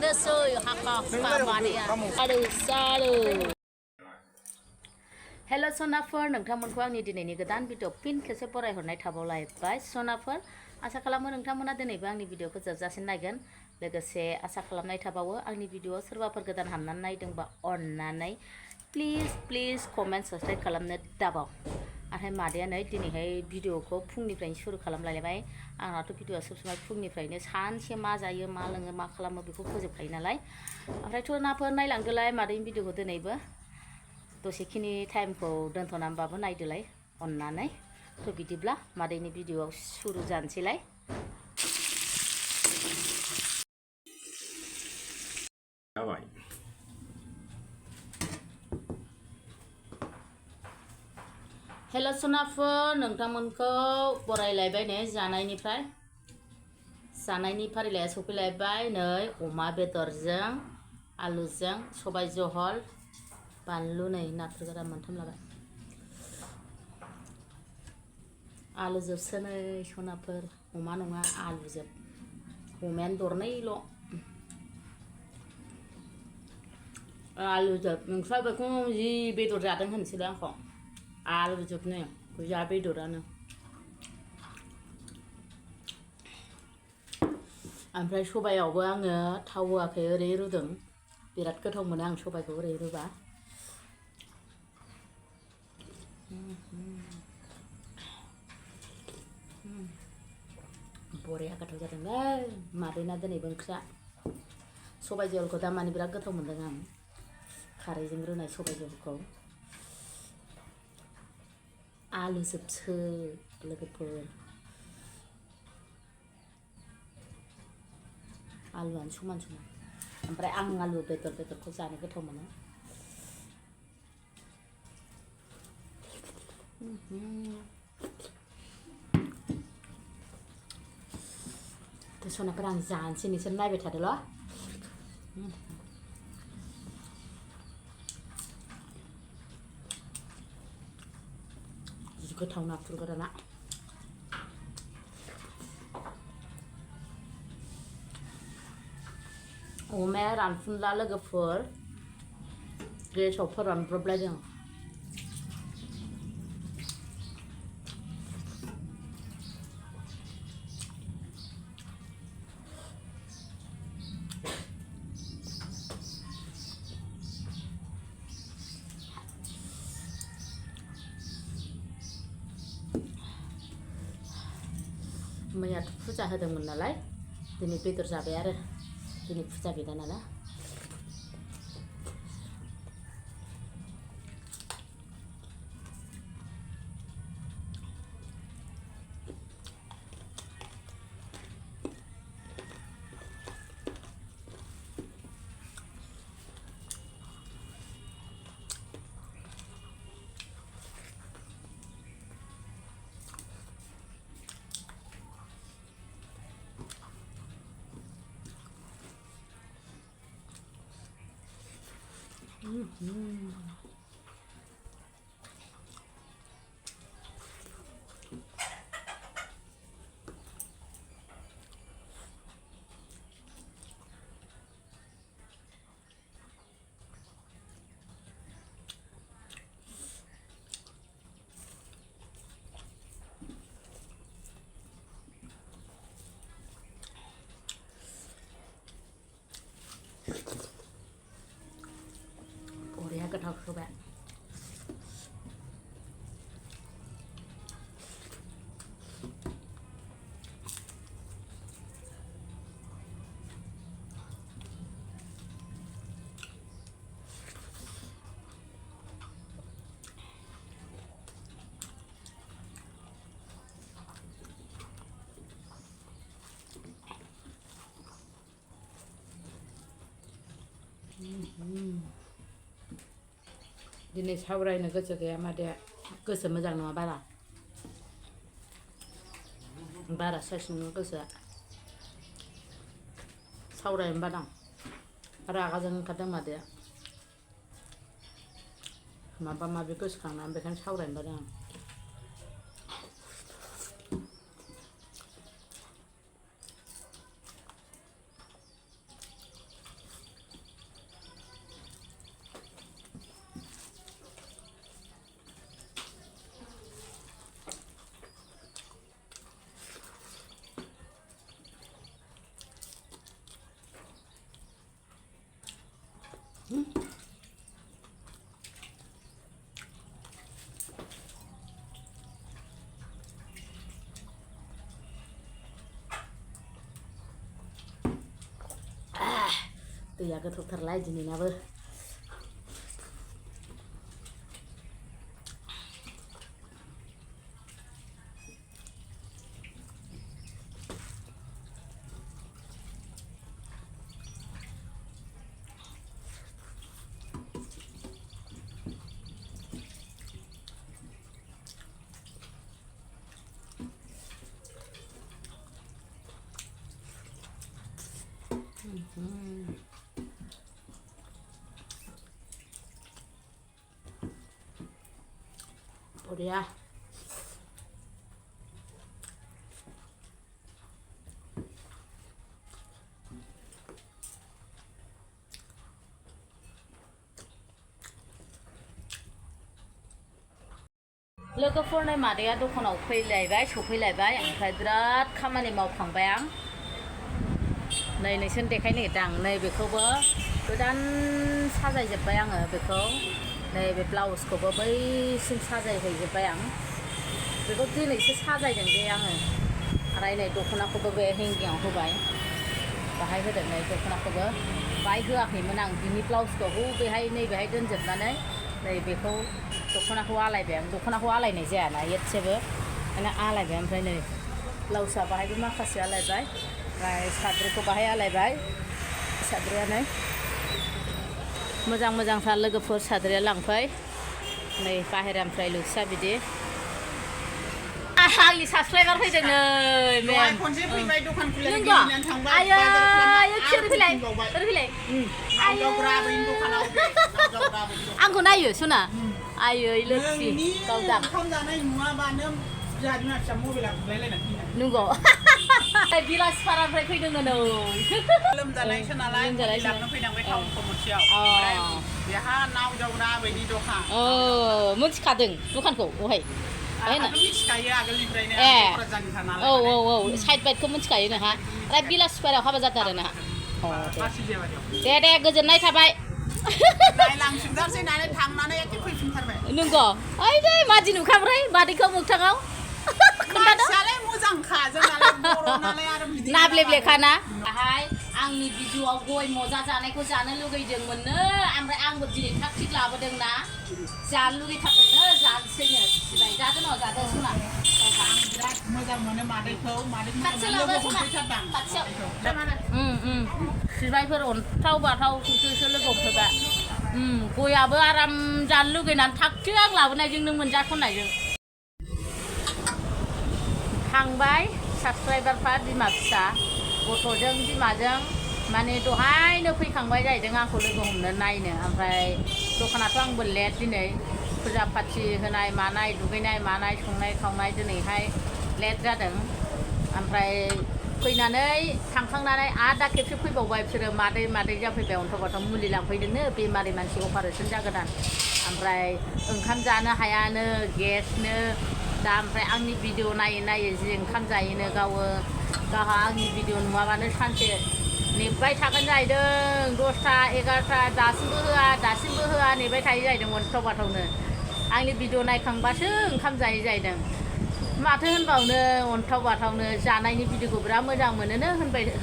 ada soy hakka pamania aduh Hello Sonaफोर नोंथांमोनखौ आंनि दिनैनि गोदान भिडिअ फिन खेबसे फरायहरनाय थाबावलायबाय Sonaफोर आसा खालामो नोंथांमोना दिनैबो आंनि भिडिअखौ जोबजासिम नायगोन लोगोसे आसा खालामनाय थाबावो आंनि भिडिअआव सोरबाफोर गोदान हाबनानै नायदोंबा अननानै प्लिज कमेन्ट साबस्क्राइब खालामनो दाबाव आरो मादैया नै दिनैहाय भिडिअखौ फुंनिफ्रायनो सुरु खालामलायबाय आंनाथ' भिडिअआ सब समाय फुंनिफ्रायनो सानसे मा जायो मा लोङो मा खालामो बेखौ फोजोबखायो नालाय ओमफ्राय Sonaफोर नायलांदोलाय मादैनि भिडिअखौ दिनैबो दसेखिनि टाइमखौ दोनथ'नानैबाबो नायदोलाय अननानै थ' बिदिब्ला मादैनि भिडिअआव सुरु जानोसैलाय जाबाय हेल' Sonaफोर नोंथांमोनखौ बरायलायबाय नै जानायनि फारिलाइया सफैलायबाय नै अमा बेदरजों आलुजों सबाय जहल बानलु नै नाथुर गोरान मोनथाम लाबाय आलु जोबसो नै Sonaफोर अमा नङा आलु जोब अमायानो दरनैल' आलु जोब नोंस्रा बेखौ जि बेदर जादों होनसैलाय आंखौ आलु जोबनो गैया बेदरानो ओमफ्राय सबायावबो आङो थाव होआखै ओरै रुदों बिराद गोथाव मोनो आं सबायखौ ओरै रुबा बरिया गोथाव जादोंलै मादैना दिनैबो ओंख्रिया सबाय जहलखौ दा माने बिराद गोथाव मोनदों आं खारैजों रुनाय सबाय जहलखौ आलु जोबसो लोगोफोर आलुआनो समान ओमफ्राय आं आलु बेदरखौ जानो गोथाव मोनो Sonaफोर आं जानोसै नोंसोर नायबाय थादोल' जि गोथाव नाथुर गोराना अमाया रानफुनला लोगोफोर गेसाव फोरानब्रबलायदों मैयाथ' फुजा होदोंमोन नालाय दिनै बेदर जाबाय आरो दिनै फुजा गैला नालाय बरिया गोथाव सबाय दिनै सावरायनो गोसो गैया मादैया गोसो मोजां नङा बारा साइस नङा गोसोआ सावरायनो बादां रागाजों ओंखारदों मादैया माबा माबि गोसोखांनानै बेखायनो सावरायनो बादों आं दैया गोथौथारलाय दिनैनाबो bria लोगोफोरनि मादैया दखानाव फैलायबाय सफैलायबाय ओमफ्राय बिराद खामानि मावखांबाय आं नै नोंसोरनो देखायनो नागिरदों आं नैबेखौबो गोदान साजायजोब्बाय आङो बेखौ नैबे ब्लाउसखौबो बैसिम साजायहैजोब्बाय आं बेखौ दिनैसो साजायदों दे आङो आरो नै दख'नाखौबो बे हेंगिङाव होबाय बाहाय होदों नै दख'नाखौबो बाहाय होआखैमोन आं बिनि ब्लाउसखौ बेहाय नैबेहाय दोनजोबनानै नैबेखौ दख'नाखौ आलायबाय आं दख'नाखौ आलायनाय जायाना एसेबो ओंखायनो आलायबाय ओमफ्राय नै ब्लाउसआ बाहायबो माखासे आलायबाय ओमफ्राय साद्रिखौ बाहाय आलायबाय साद्रियानो मोजां मोजांथार लोगोफोर साद्रिया लांफै नै बाहेरानिफ्राय लुसा बिदि आंनि साबसक्राइबार फैदों नै मेम खनसे फैबाय दखान खुलिनानै थांबाय आयो सोर फैलाय सोर फैलाय आंखौ नायो सना आयै लोक्षि गावदां ओंखाम जानाय नुवाबानो जोंहा बिमा फिसा मबाइला बुलायलायनानै फैनाय नंगौ बिलासपारानिफ्राय फैदोंनो नै लोमजानायसो नालाय लांनो फैनांबाय टाउन कमिटियाव बेहा नाव जावग्रा बायदि दखान मिथिखादों दखानखौ बहाय मिथिखायो आगोलनिफ्रायनो क'क्राझारनिखा नालाय औ साइड बाइटखौ मिथिखायो नोंहा ओमफ्राय बिलासपारायाव हाबा जादों आरो नोंहा दे गोजोननाय थाबाय नायलांफिनगारसै नालाय थांनानै एखे फैफिनथारबाय नंगौ ओइ दे मादि नुखाब्राय मादैखौ मोगथाङाव मानसियालाय मोजांखा जोंनालाय बर' नालाय आरो बिदि नाब्लेब्लेखाना दाहाय आंनि भिडिअ'आव गय मजा जानायखौ जानो लुगैदोंमोननो ओमफ्राय आंबो दिनै थाग थिग लाबोदोंना जानो लुगैथारदोंनो जानोसैनो सिबाय जादों न' जादों सना आं बिराद मोजां मोनो मादैखौ सिबायफोर अन्थाव बाथावखौसो लोगो हमफैबाय गयाबो आराम जानो लुगैनानै थाग थिग आं लाबोनायजोंनो मोनजाख'नायजों थांबाय साबस्क्राइबारफ्रा बिमा फिसा गथ'जों बिमाजों माने दहायनो फैखांबाय जाहैदों आंखौ लोगो हमनो नायनो ओमफ्राय दखानाथ' आंबो लेट दिनै फुजा पाथि होनाय मानाय दुगैनाय मानाय संनाय खावनाय दिनैहाय लेट जादों ओमफ्राय फैनानै थांखांनानै आरो दा खेबसे फैबावबाय बिसोरो मादै जाफैबाय अन्थाव बाथाव मुलि लांफैदोंनो बेमारि मानसि अपारेसन जागोदान ओमफ्राय ओंखाम जानो हायानो गेसनो दा ओमफ्राय आंनि भिडिअ नायै जि ओंखाम जायोनो गावहा आंनि भिडिअ नुवाबानो सानसे नेबाय थागोन जाहैदों 10टा 11टा दासिमबो होआ नेबाय थायो जाहैदों अन्थाव बाथावनो आंनि भिडिअ नायखांबासो ओंखाम जायो जाहैदों माथो होनबावनो अन्थाव बाथावनो जानायनि भिडिअखौ बिराद मोजां मोनोनो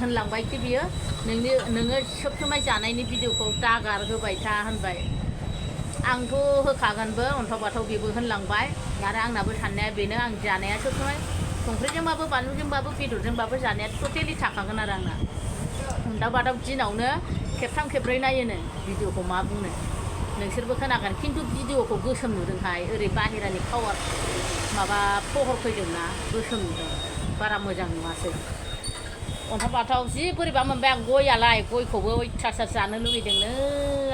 होनलांबायखि बियो नोङो सोब समाय जानायनि भिडिअखौ दागार होबाय था होनबाय आंथ' होखागोनबो अन्थाव बाथाव बेबो होनलांबाय आरो आंनाबो साननाया बेनो आं जानाया सोब समाय संख्रिजोंबाबो बानलुजोंबाबो बेदरजोंबाबो जानाया टटेलि थाखागोन आरो आंना अन्थाव बाथाव दिनावनो खेबथाम खेबब्रै नायोनो भिडिअखौ मा बुंनो नोंसोरबो खोनागोन खिन्थु भिडिअखौ गोसोम नुदोंहाय ओरै बाहेरानि पावार माबा फहर फैदोंना गोसोम नुदों बारा मोजां नुवासै अन्थाव बाथाव जि बोरैबा मोनबाय आं गयालाय गयखौबो अयथासार जानो लुगैदोंनो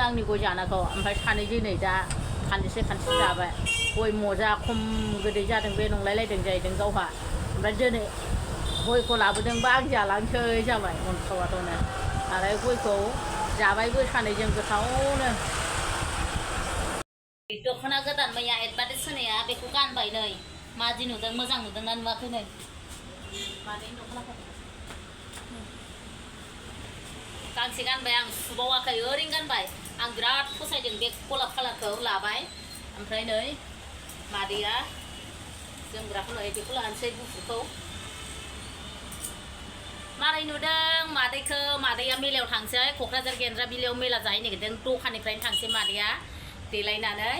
आंनि गय जानायखौ ओमफ्राय सानै दिनै दा खानदिसे जाबाय गय मजा खम गोदै जादों बे नंलायलायदों जाहैदों गावहा ओमफ्राय दिनै गयखौ लाबोदोंबा आं जालांसै जाबाय अन्थाव बाथावनो आरो गयखौ जाबायबो सानैजों गोथावनो दख'ना गोदान मैया एडभार्टाइज होनाया बेखौ गानबाय नै मादि नुदों मोजां नुदोंना नुवाखै नै मादैनि दख'नाखौ गांसे गानबाय आं सुबावाखै ओरैनो गानबाय आं बिराद फसायदों बे गलाब कालारखौ लाबाय ओमफ्राय नै मादैया जोमग्राखौ नै बेखौ लानोसै गुफुरखौ मारै नुदों मादैखौ मादैया मेलायाव थांसै क'क्राझार गेन्द्रा बिलोआव मेला जाहैनो नागिरदों दखाननिफ्रायनो थांसै मादैया देलायनानै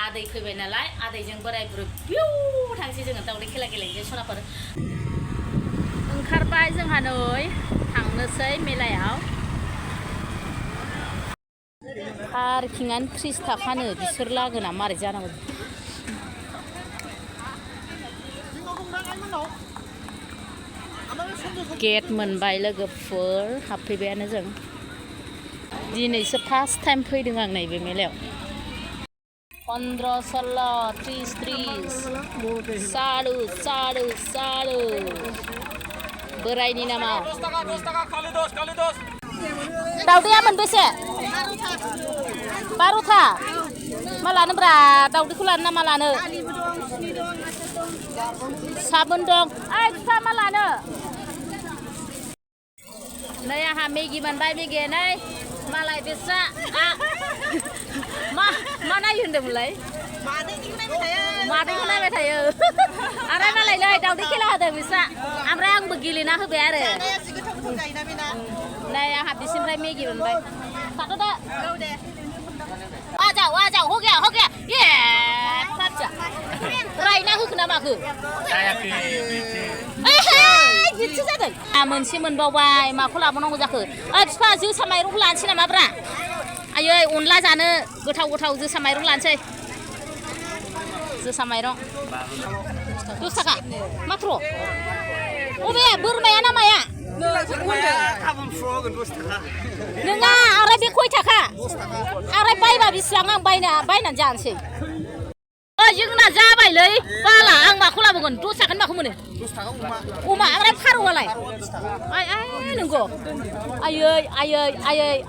आदै फैबाय नालाय आदैजों बोराय बुरै बिउ थांसै जोङो दावदै खेला गेलेनोसै सनाफोर ओंखारबाय जोंहा नै थांनोसै मेलायाव पार्किंआनो 30 थाखानो बिसोर लागोना मारै जानांगौ गेट मोनबाय लोगोफोर हाबफैबायानो जों दिनैसो फार्स्ट टाइम फैदों आं नैबे मेलायाव 15 16 30 30 सालु सालु सालु बोरायनि नामाव दावदैया मोनबेसे 12था मा लानोब्रा दावदैखौ लानो ना मा लानो साबोन दं ओइ फिफा मा लानो नै आंहा मेगि मोनबाय मेगि नै मालाय बेस्रा मा नायो होनदोंमोनलाय मादैखौ नायबाय थायो आरो मालायलै दावदै खेला होदों बिस्रा ओमफ्राय आंबो गेलेना होबाय आरो नै आंहा बिसिनिफ्राय मेगि मोनबाय थाथ'दो आजाव हो गया ये पापजा रायना होखो ना माखो बिदिसो जादों मोनसे मोनबावबाय माखौ लाबावनांगौ जाखो ओइ बिफा जोसा माइरंखौ लानोसै नामाब्रा आयै अनला जानो गोथाव गोथाव जोसा माइरं लानोसै जोसा माइरं 10 थाखा माथ्र' अबे बोरमाया ना माया नोङा आरो बे खय थाखा आरो बायबा बेसेबां आं बायनानै जानोसै जोंना जाबायलै बाला आं माखौ लाबोगोन 10 थाखानि माखौ मोनो 10 थाखा अमा ओमफ्राय फारौआलाय आय नंगौ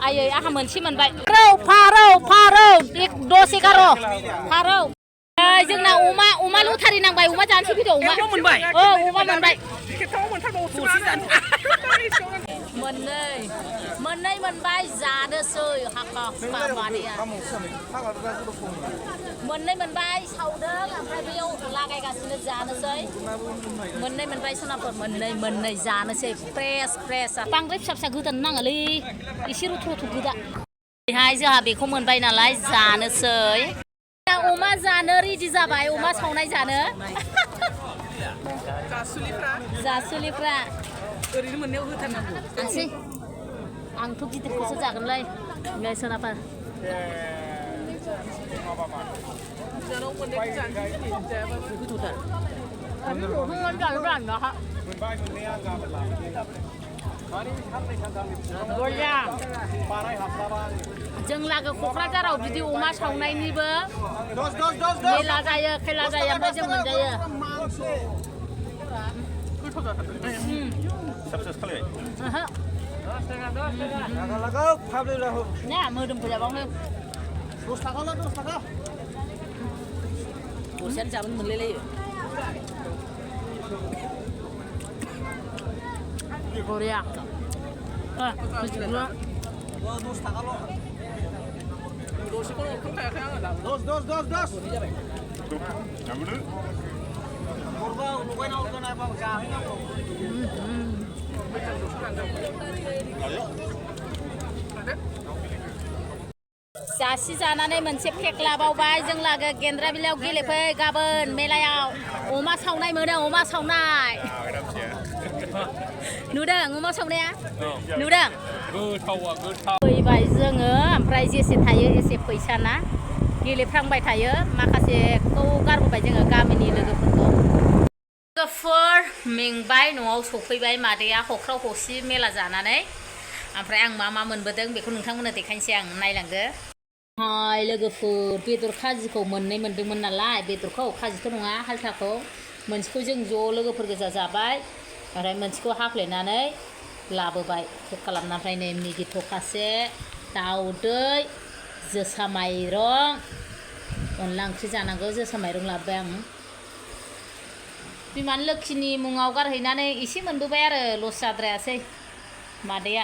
आयै आंहा मोनसे मोनबाय फारौ 10 11 फारौ जोंना अमा लटारि नांबाय अमा जानोसै फैदो अमा मोनबाय अमा मोनबाय मोननै मोनबाय जानोसै हाखा मादैया मोननै मोनबाय सावदों ओमफ्राय बेयाव लागायगासिनो जानोसै मोननै मोनबाय सनाफोर मोननै जानोसै फ्रेस बांद्राय फिसा गोदान नाङालै एसे रथ' गोदा बेहाय जोंहा बेखौ मोनबाय नालाय जानोसै अमा जानो रेडि जाबाय अमा सावनाय जानो जासुलिफ्रा ओरैनो मोननायाव होथारनांगौ आंसै आंथ' गिदिरखौसो जागोनलै नै सोनाफोर जों लागो क'क्राझाराव बिदि अमा सावनायनिबो मेला जायो खेला जायो ओमफ्राय जों मोनजायो मोदोमखौ जाबावनो 10 थाखाल' 10 थाखा दसेनो जाबोनो मोनलायलायो बरिया 10 थाखाल' दसेखौनो ओंखाम जायाखै आङो दा 10 जासि जानानै मोनसे पेक लाबावबाय जों लागो गेन्द्रा बिलायाव गेलेफै गाबोन मेलायाव अमा सावनाय मोनो अमा सावनाय नुदों अमा सावनाया नुदों गोथाव फैबाय जोङो ओमफ्राय जेसे थायो एसे फैसा ना गेलेफ्रांबाय थायो माखासेखौ गारबोबाय जोङो गामिनि लोगोफोर मेंबाय न'आव सफैबाय मादैया हख्राव हसि मेला जानानै ओमफ्राय आं मा मोनबोदों बेखौ नोंथांमोननो देखायनोसै आं नायलांदो हाय लोगोफोर बेदर खाजिखौ मोननै मोनदोंमोन नालाय बेदरखौ खाजिथ' नङा हाल्थाखौ मोनसेखौ जों ज' लोगोफोर गोजा जाबाय ओमफ्राय मोनसेखौ हाफ्लेनानै लाबोबाय पेक खालामना ओमफ्राय नै मेगि थखासे दाउदै जोसा माइरं अनला ओंख्रि जानांगौ जोसा माइरं लाबोबाय आं बिमानि लोखिनि मुङाव गारहैनानै एसे मोनबोबाय आरो लस जाद्रायासै मादैया